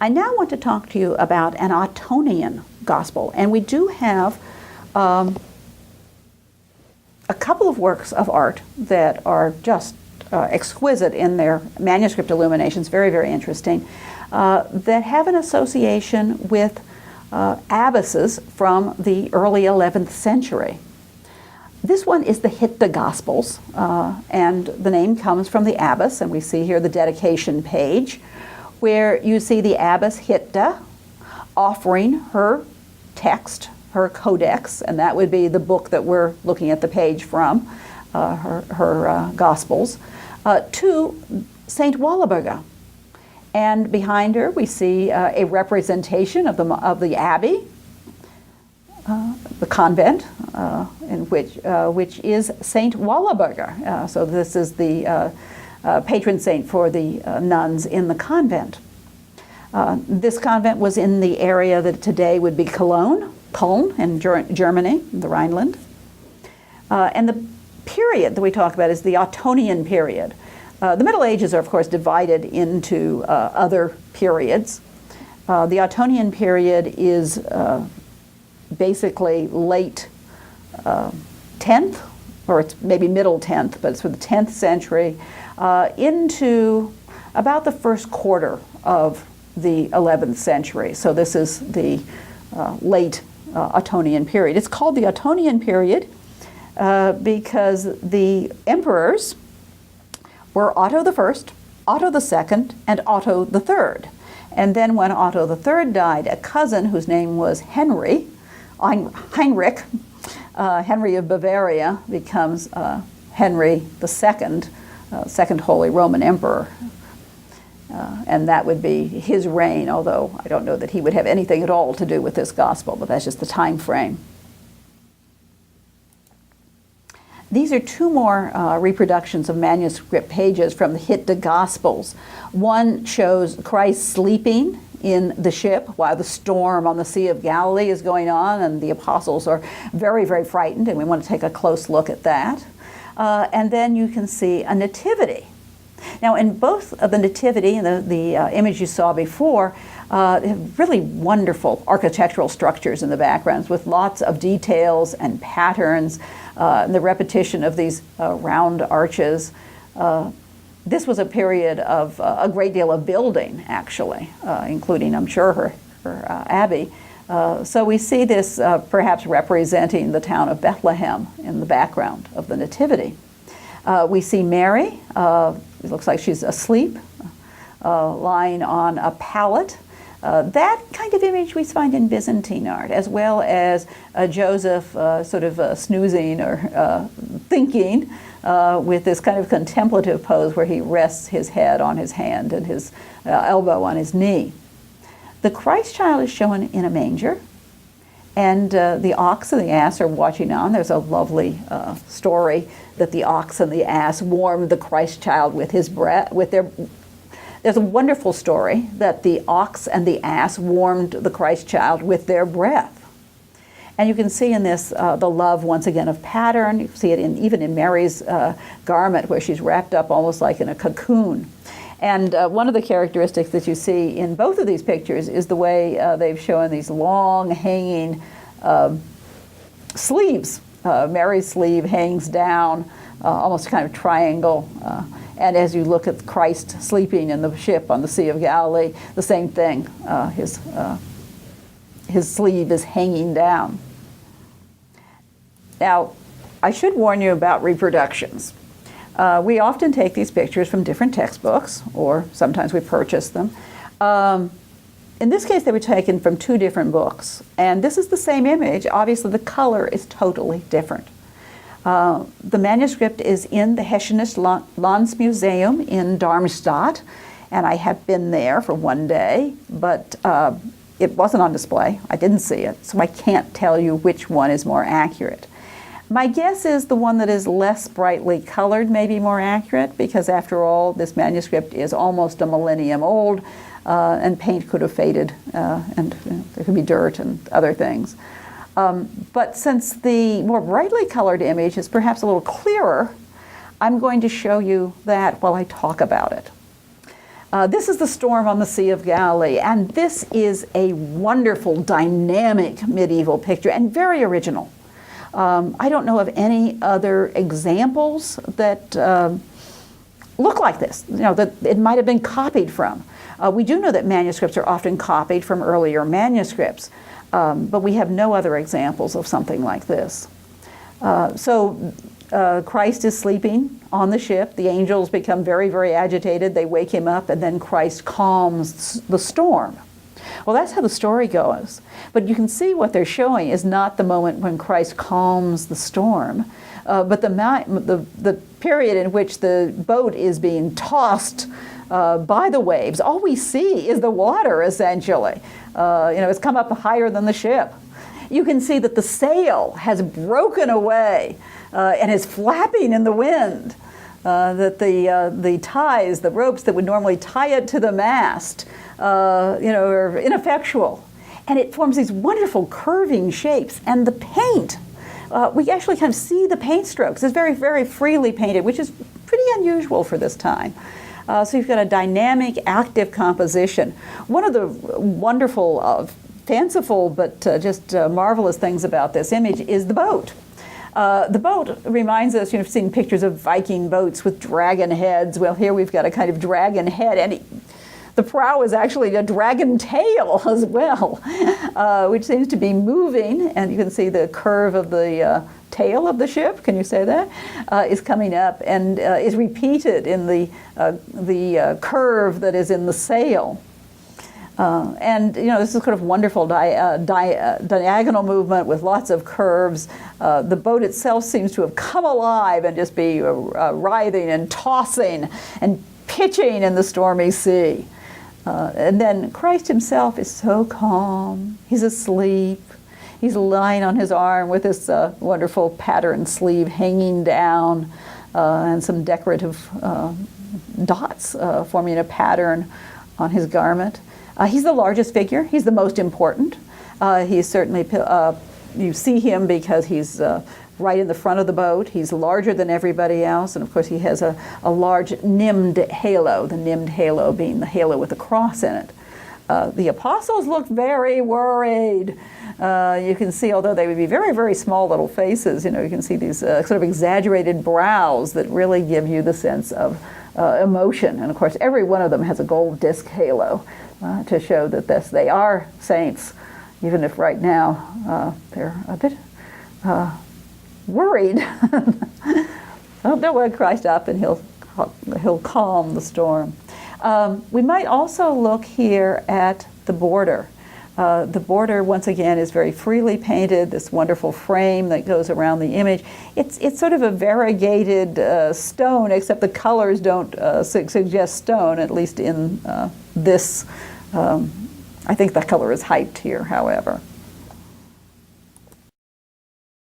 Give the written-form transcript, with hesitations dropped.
I now want to talk to you about an Ottonian gospel, and we do have a couple of works of art that are just exquisite in their manuscript illuminations, very, very interesting, that have an association with abbesses from the early 11th century. This one is the Hitda Gospels, and the name comes from the abbess, and we see here the dedication page, where you see the abbess Hitda offering her text, her codex, and that would be the book that we're looking at the page from, her Gospels, to Saint Walburga. And behind her we see a representation of the abbey, the convent, in which is Saint Walburga. So this is the patron saint for the nuns in the convent. This convent was in the area that today would be Cologne in Germany, the Rhineland. And the period that we talk about is the Ottonian period. The Middle Ages are, of course, divided into other periods. The Ottonian period is basically late 10th, or it's maybe middle 10th, but it's from the 10th century into about the first quarter of the 11th century. So this is the late Ottonian period. It's called the Ottonian period because the emperors were Otto I, Otto II, and Otto III. And then when Otto III died, a cousin whose name was Heinrich, Henry of Bavaria, becomes Henry II, Second Holy Roman Emperor. And that would be his reign, although I don't know that he would have anything at all to do with this gospel, but that's just the time frame. These are two more reproductions of manuscript pages from the Hitda Gospels. One shows Christ sleeping in the ship while the storm on the Sea of Galilee is going on, and the apostles are very, very frightened, and we want to take a close look at that. And then you can see a nativity. Now, in both of the nativity and the image you saw before, have really wonderful architectural structures in the backgrounds with lots of details and patterns, and the repetition of these round arches. This was a period of a great deal of building, actually, including, I'm sure, her abbey. So we see this perhaps representing the town of Bethlehem in the background of the nativity. We see Mary, it looks like she's asleep, lying on a pallet. That kind of image we find in Byzantine art, as well as Joseph sort of snoozing or thinking with this kind of contemplative pose where he rests his head on his hand and his elbow on his knee. The Christ child is shown in a manger, and the ox and the ass are watching on. There's a lovely story that the ox and the ass warmed the Christ child with his breath, There's a wonderful story that the ox and the ass warmed the Christ child with their breath. And you can see in this the love, once again, of pattern. You see it even in Mary's garment, where she's wrapped up almost like in a cocoon. And one of the characteristics that you see in both of these pictures is the way they've shown these long hanging sleeves. Mary's sleeve hangs down, almost kind of triangle. And as you look at Christ sleeping in the ship on the Sea of Galilee, the same thing. His sleeve is hanging down. Now, I should warn you about reproductions. We often take these pictures from different textbooks, or sometimes we purchase them. In this case, they were taken from two different books. And this is the same image. Obviously, the color is totally different. The manuscript is in the Hessianisches Landsmuseum in Darmstadt, and I have been there for one day, but it wasn't on display. I didn't see it, so I can't tell you which one is more accurate. My guess is the one that is less brightly colored may be more accurate, because after all, this manuscript is almost a millennium old, and paint could have faded, and there could be dirt and other things. But since the more brightly colored image is perhaps a little clearer, I'm going to show you that while I talk about it. This is the storm on the Sea of Galilee, and this is a wonderful, dynamic medieval picture and very original. I don't know of any other examples that look like this, that it might have been copied from. We do know that manuscripts are often copied from earlier manuscripts, but we have no other examples of something like this. Christ is sleeping on the ship. The angels become very, very agitated. They wake him up, and then Christ calms the storm. Well, that's how the story goes. But you can see what they're showing is not the moment when Christ calms the storm, but the period in which the boat is being tossed by the waves. All we see is the water, essentially. It's come up higher than the ship. You can see that the sail has broken away and is flapping in the wind. That the ties, the ropes that would normally tie it to the mast, are ineffectual. And it forms these wonderful curving shapes. And the paint, we actually kind of see the paint strokes. It's very, very freely painted, which is pretty unusual for this time. So you've got a dynamic, active composition. One of the wonderful, fanciful, but just marvelous things about this image is the boat. The boat reminds us, you've seen pictures of Viking boats with dragon heads. Well, here we've got a kind of dragon head, and the prow is actually a dragon tail as well, which seems to be moving, and you can see the curve of the tail of the ship, can you say that, is coming up and is repeated in the curve that is in the sail. This is kind of wonderful diagonal movement with lots of curves. The boat itself seems to have come alive and just be writhing and tossing and pitching in the stormy sea. And then Christ himself is so calm. He's asleep. He's lying on his arm with this wonderful patterned sleeve hanging down and some decorative dots forming a pattern on his garment. He's the largest figure. He's the most important. He's certainly, you see him because he's right in the front of the boat. He's larger than everybody else. And of course, he has a large nimmed halo, the nimmed halo being the halo with a cross in it. The apostles look very worried. You can see, although they would be very, very small little faces, you can see these sort of exaggerated brows that really give you the sense of emotion. And of course, every one of them has a gold disc halo to show that they are saints, even if right now they're a bit worried. They'll wake Christ up and he'll calm the storm. We might also look here at the border. The border, once again, is very freely painted, this wonderful frame that goes around the image. It's sort of a variegated stone, except the colors don't suggest stone, at least in this. I think the color is hyped here, however.